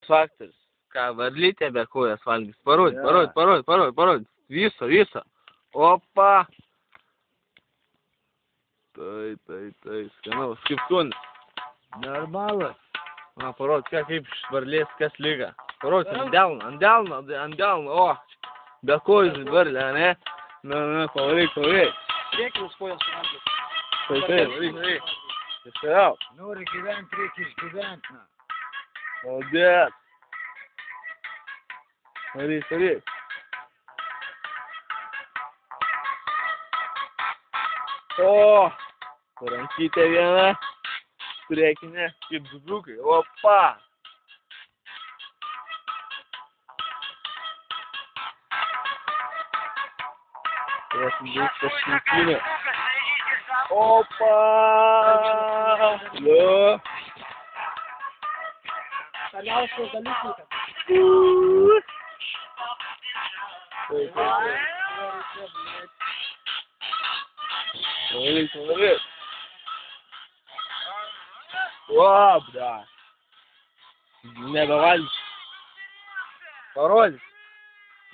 faktorius. Ką, varlytė be kojas valgys? Parodь. Viso. Opa. Tai. Skanaus, kaip skonis. Normalas. Na, parodь, kaip iš varlės, kas lyga. Parodь, ant delno, o. Be kojus varlė, ne? Na, pavaryk. Priekinis kojas suvalgys. Varyk. Iškariauk. Nori gyvent, reikia išgyvent, na. Молодец. Смотри. O, rankytė viena, priekinė, kaip zubriukai. Opa. Turėsim daug pašilkinį. Opa. Liu. Toliausias dalykas. Смотри. О, бля. Nebevalgyk. Parodyk.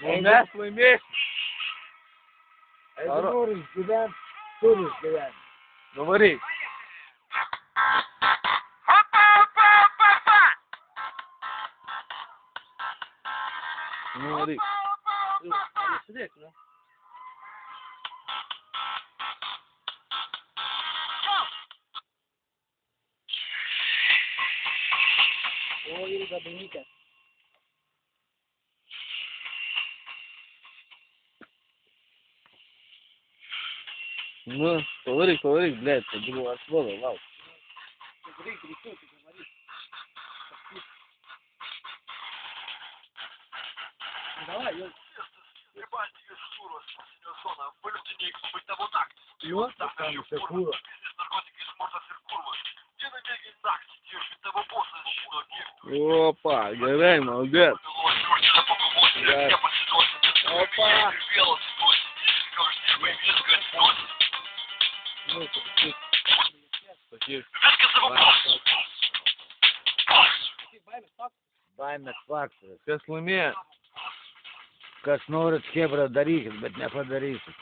Mes laimėsim. Jeigu nori išgyvent, turi išgyvent. Nu varyk. Nu varyk. Sudėk, nu. O, ilga dainytė. Nu, pavaryk, blėt, tai buvo atvodo, lauk. Reikia, pavaryk. Давай, jau. Juos, tam sekūro. Opa, gerai, молодец. Opa. Baimės faktorius. Kas laimėjo? Kas norit, chebra, darykit, bet nepadarysit.